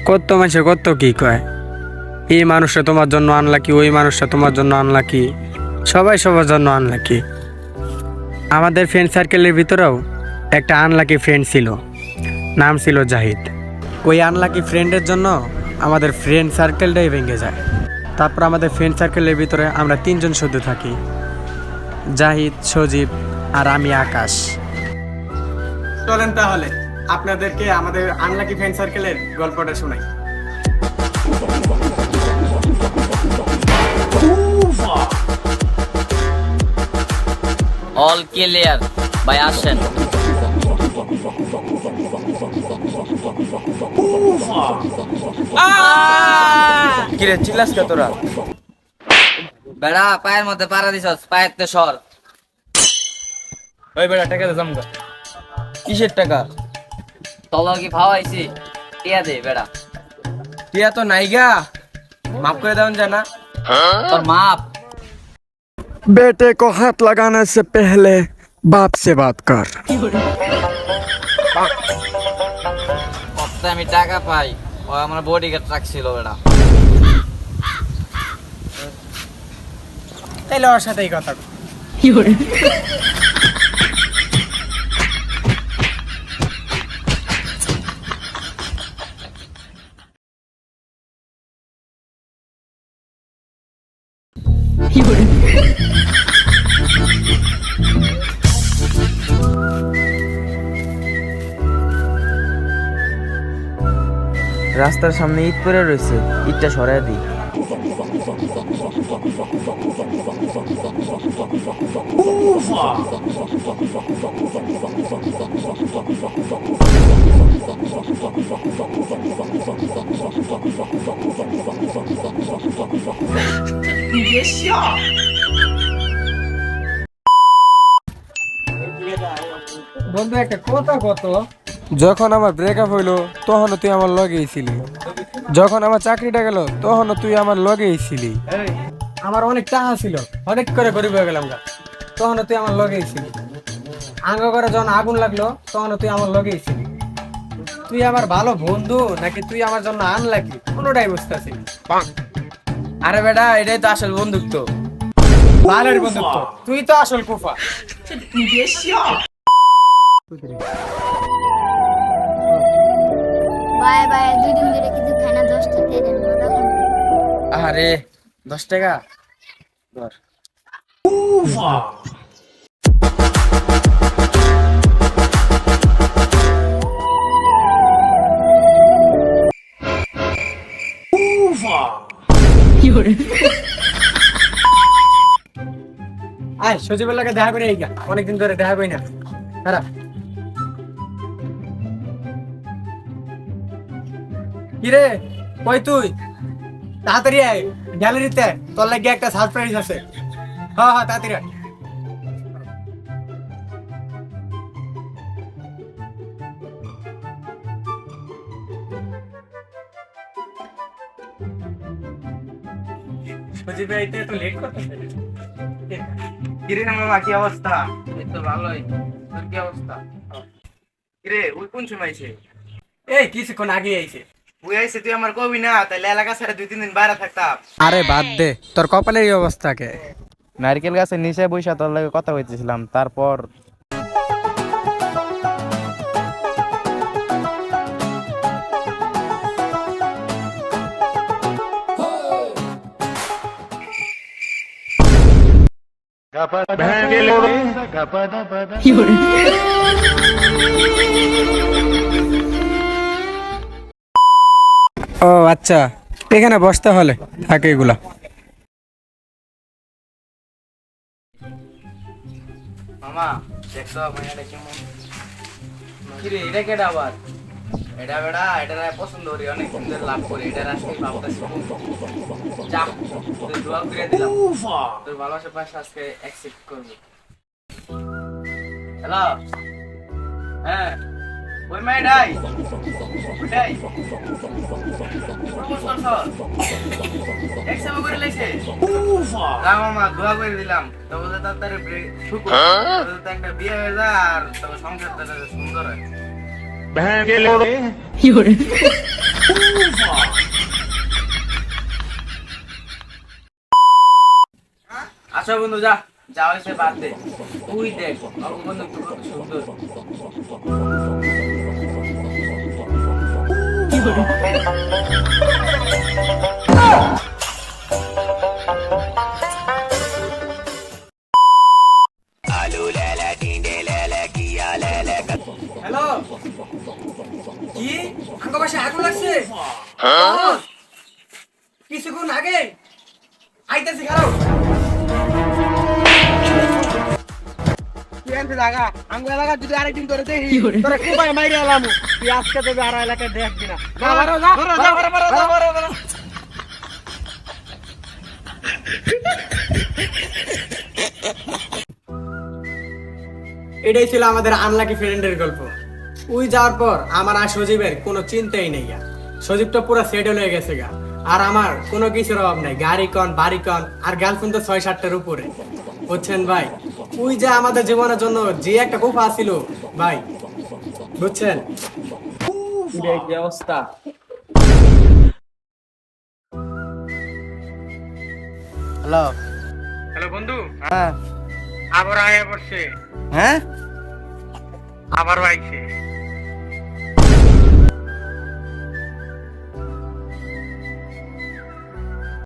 কত মানুষে কত কি কয়, এই মানুষটা তোমার জন্য আনলাকি, ওই মানুষটা তোমার জন্য আনলাকি, সবাই সবার জন্য আনলাকি। আমাদের ফ্রেন্ড সার্কেলের ভিতরেও একটা আনলাকি ফ্রেন্ড ছিল, নাম ছিল জাহিদ। ওই আনলাকি ফ্রেন্ডের জন্য আমাদের ফ্রেন্ড সার্কেলটাই ভেঙে যায়। তারপর আমাদের ফ্রেন্ড সার্কেলের ভিতরে আমরা তিনজন শুধু থাকি, জাহিদ, সজীব আর আমি আকাশ। চলেন তাহলে আপনাদেরকে আমাদের আনলাকি ফ্রেন্ড সার্কেলের গল্পটা শোনাই। অল ক্লিয়ার ভাই, আসেন। কিরে চিল্লাস কে তোরা? বেড়া পায়ের মধ্যে পাড়া দিছস, পায়েতে সর। ওই বেটা টাকা দে জামগা। কিসের টাকা? তল কি ভাবাইছি, টিয়া দে বেড়া। টিয়া তো নাইগা, মাফ করে দেওয়া যায় না? তোর মাপ। बेटे को हाथ लगाने से पहले बाप से बात कर। আমি টাকা পাই, ও আমার বডিগার্ড রাখছিল বেড়া। তাইলে ওর সাথেই কথা। রাস্তার সামনে ইট পড়ে রয়েছে, ইটটা সরাই দিই। বন্ধু একটা কথা কত, যখন আমার ব্রেকআপ হইলো তখন তুই আমার লগেই ছিলি, যখন আমার চাকরিটা গেল তখন তুই আমার লগেই ছিলি, আমার অনেক টাকা ছিল, অনেক করে গরিব হয়ে গেলাম গা, তখন তুই আমার লগেই ছিলি, আঙ্গ করে যখন আগুন লাগলো তখন তুই আমার লগেই ছিলি। তুই আমার ভালো বন্ধু নাকি তুই আমার জন্য আনলাকি কোনোটাই বুঝতেছি না। আরে বেটা, এটাই তো আসল বন্ধুত্ব। ভালোর বন্ধুত্ব, তুই তো আসল কুফা। বাই বাই, 2 দিন ধরে কিছু খাই না, 10 টাকা দিয়ে দেন মাথা কম। আরে 10 টাকা ধর। আয় সজীবের লাগে দেখা করে এই গা, অনেকদিন ধরে দেখা করি না। খারাপ কিরে, কই তুই? তাড়াতাড়ি আয় গ্যালারিতে, তোর লাগে একটা সারপ্রাইজ আছে। হ্যাঁ হ্যাঁ তাড়াতাড়ি আয়। সজীব ভাই তো লেট করতেছে। কিরে মামা, কি অবস্থা? এই তো ভালোই, তোর কি অবস্থা? কিরে ওই কোন সময় আইছে? এই কিছুক্ষণ আগে আইছে। ওই আইছে, তুই আমার কবি না, তাহলে এলাকা ছেড়ে 2-3 দিন বাইরে থাকতাম। আরে বাদ দে, তোর কপালের এই অবস্থাকে। নারকেল গাছের নিচে বইসা তোর লাগে কথা কইতেছিলাম, তারপর ও আচ্ছা, এখানে বসতে হলে থাকে এগুলা। মামা দেখছো মাইয়াটা কেমন? কিরে এটা কেডা আবার? এটা বেড়া, এটা পছন্দ করি, অনেক সুন্দর লাভ করে, এটা আজকে ভাবতেছি যা তুই দোয়া করে দিলাম, তোর ভালোবাসার পাশে আজকে অ্যাকসেপ্ট করবো। হ্যালো, হ্যাঁ ওই মেয়েটাই, ওইটাই প্রপোজ করছো, অ্যাকসেপ্ট করে লাইছে। না মামা দোয়া করে দিলাম, তবে তাড়াতাড়ি ব্রেক শুকো, তবে একটা বিয়ে হয়ে যায় আর তবে সংসারটা সুন্দর হয়। আচ্ছা বন্ধু যা যা হয়েছে বাদ দে, তুই দেখ আমার বন্ধু তুই কত সুন্দর। হ্যালো, কি আঙ্গ বাসায় আগুন লাগছে? কিছুক্ষণ আগে আইতেছি, খারাপ জায়গা আঙ্গুল এলাকা যদি আরেকদিন করে দেখি তোরা খুব মাইরে এলাম তুই আজকে দেবে আর এলাকায় দেখবি না এটাই ছিল আমাদের আনলাকি ফ্রেন্ডের গল্প। ওই যাওয়ার পর আমার আর সজীবের কোনো চিন্তাই নেই গা। সজীবটা পুরো সেটেল হয়ে গেছে গা। আর আমার কোনো কিছুর অভাব নাই, গাড়ি কন বাড়ি কন আর গার্লফ্রেন্ড তো 6-7টার উপরে। বুঝছেন ভাই, ওই যে আমাদের জীবনের জন্য যে একটা কুফা ছিল ভাই, বুঝছেন কি অবস্থা। হ্যালো হ্যালো বন্ধু, হ্যাঁ আবার আয়া পড়ছে, হ্যাঁ আবার আইছে।